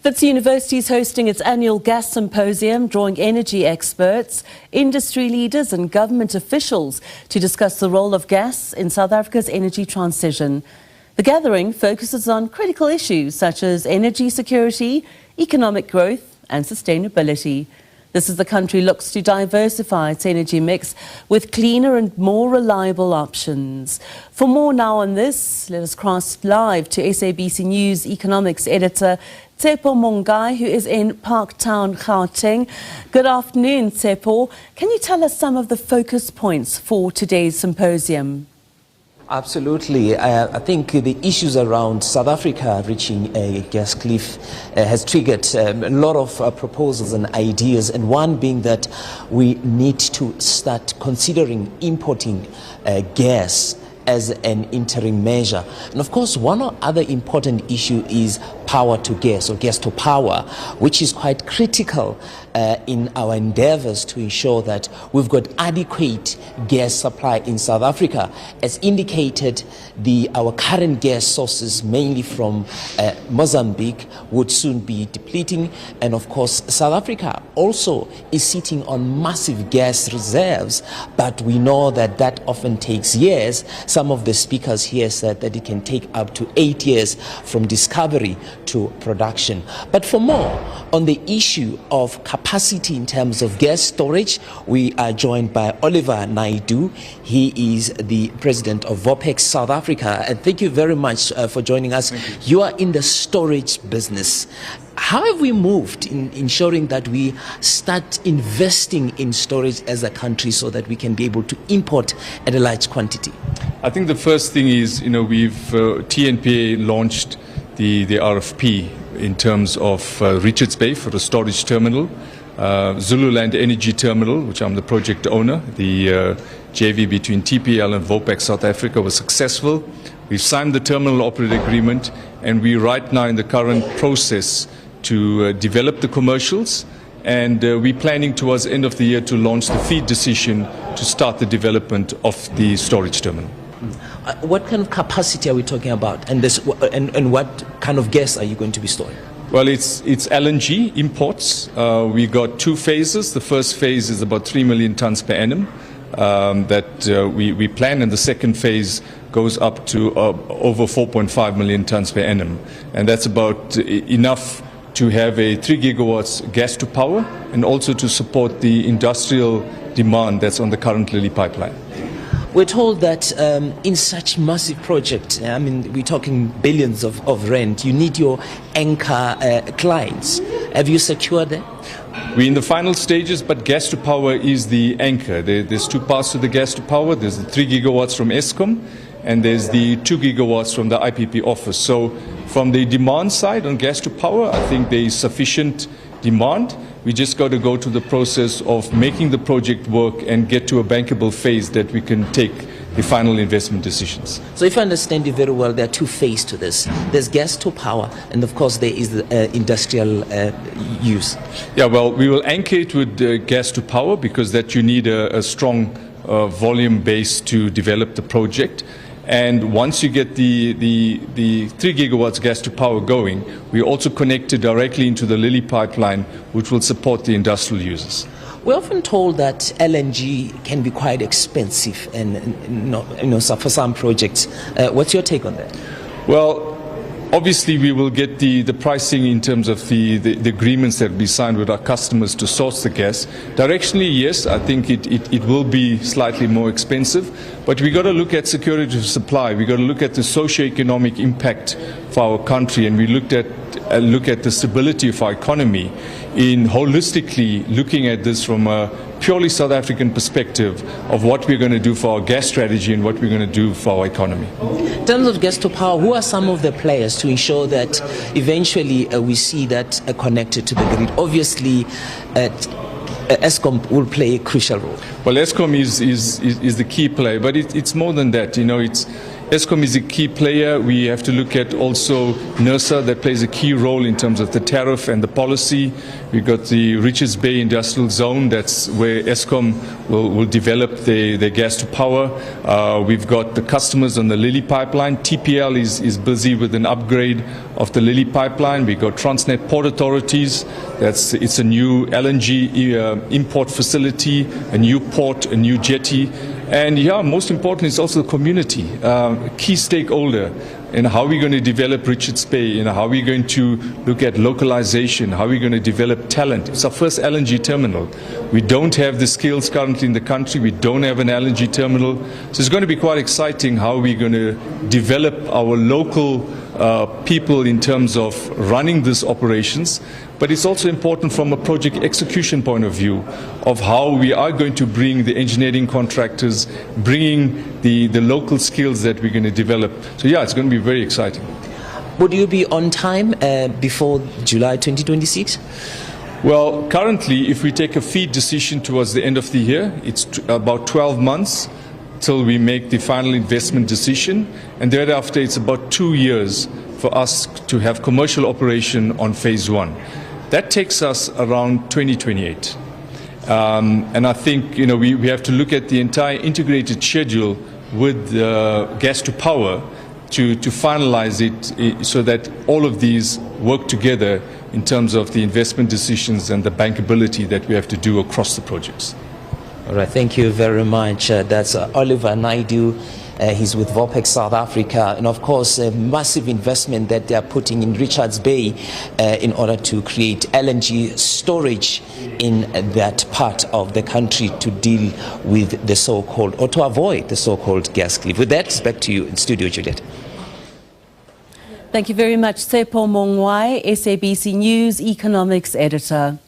Wits University is hosting its annual Gas Symposium, drawing energy experts, industry leaders and government officials to discuss the role of gas in South Africa's energy transition. The gathering focuses on critical issues such as energy security, economic growth and sustainability. This as the country looks to diversify its energy mix with cleaner and more reliable options. For more now on this, let us cross live to SABC News economics editor Tshepo Mongoai, who is in Parktown, Gauteng. Good afternoon, Tshepo. Can you tell us some of the focus points for today's symposium? Absolutely. I think the issues around South Africa reaching a gas cliff has triggered a lot of proposals and ideas, and one being that we need to start considering importing gas as an interim measure. And of course, one other important issue is power to gas, or gas to power, which is quite critical in our endeavors to ensure that we've got adequate gas supply in South Africa. As indicated, our current gas sources, mainly from Mozambique, would soon be depleting. And of course, South Africa also is sitting on massive gas reserves, but we know that that often takes years. Some of the speakers here said that it can take up to 8 years from discovery to production. But for more on the issue of capacity in terms of gas storage, we are joined by Oliver Naidu. He is the president of VOPEX South Africa. And thank you very much for joining us. You are in the storage business. How have we moved in ensuring that we start investing in storage as a country so that we can be able to import at a large quantity? I think the first thing is, we've TNPA launched the RFP in terms of Richards Bay for the storage terminal, Zululand Energy Terminal, which I'm the project owner. The JV between TPL and VOPEX South Africa was successful. We've signed the terminal operator agreement, and we're right now in the current process to develop the commercials, and we're planning towards the end of the year to launch the FEED decision to start the development of the storage terminal. What kind of capacity are we talking about, and what kind of gas are you going to be storing? Well, it's LNG imports. We got 2 phases. The first phase is about 3 million tons per annum that we plan, and the second phase goes up to over 4.5 million tons per annum, and that's about enough to have a 3 gigawatts gas to power, and also to support the industrial demand that's on the current Lily pipeline. We're told that in such massive project, we're talking billions of rand, you need your anchor clients. Have you secured that? We're in the final stages, but gas to power is the anchor. There's 2 parts to the gas to power. There's the 3 gigawatts from Eskom, and there's the 2 gigawatts from the IPP office. So from the demand side on gas to power, I think there is sufficient demand. We just got to go to the process of making the project work and get to a bankable phase that we can take the final investment decisions. So if I understand you very well, there are 2 phases to this. There's gas to power, and of course there is the industrial use. Yeah, well, we will anchor it with gas to power, because that you need a strong volume base to develop the project. And once you get the 3 gigawatts gas to power going, we also connected directly into the Lily pipeline, which will support the industrial users. We're often told that LNG can be quite expensive, and for some projects. What's your take on that? Well, obviously, we will get the pricing in terms of the agreements that we signed with our customers to source the gas. Directionally, yes, I think it will be slightly more expensive, but we got to look at security of supply. We got to look at the socio-economic impact for our country, and we look at the stability of our economy in holistically looking at this from a purely South African perspective of what we're going to do for our gas strategy and what we're going to do for our economy. In terms of gas to power, who are some of the players to ensure that eventually we see that connected to the grid? Obviously, Eskom will play a crucial role. Well, Eskom is the key player, but it's more than that. Eskom is a key player. We have to look at also NERSA, that plays a key role in terms of the tariff and the policy. We've got the Richards Bay Industrial Zone. That's where Eskom will develop their gas to power. We've got the customers on the Lily pipeline. TPL is busy with an upgrade of the Lily pipeline. We've got Transnet Port Authorities. It's a new LNG import facility, a new port, a new jetty. And yeah, most importantly, it's also the community, a key stakeholder in how we're going to develop Richards Bay, how we're going to look at localization, how we're going to develop talent. It's our first LNG terminal. We don't have the skills currently in the country. We don't have an LNG terminal. So it's going to be quite exciting how we're going to develop our local people in terms of running these operations. But it's also important from a project execution point of view of how we are going to bring the engineering contractors, bringing the local skills that we're going to develop. So yeah, it's going to be very exciting. Would you be on time before July 2026? Well, currently, if we take a FEED decision towards the end of the year, it's about 12 months till we make the final investment decision, and thereafter it's about 2 years for us to have commercial operation on phase 1. That takes us around 2028. And I think we have to look at the entire integrated schedule with gas to power to finalize it so that all of these work together in terms of the investment decisions and the bankability that we have to do across the projects. All right, thank you very much. That's Oliver Naidu. He's with Vopex South Africa, and of course a massive investment that they are putting in Richards Bay in order to create LNG storage in that part of the country to deal with the so-called, or to avoid the so-called gas cliff. With that, back to you in studio, Juliet. Thank you very much, Tshepo Mongoai, SABC News Economics Editor.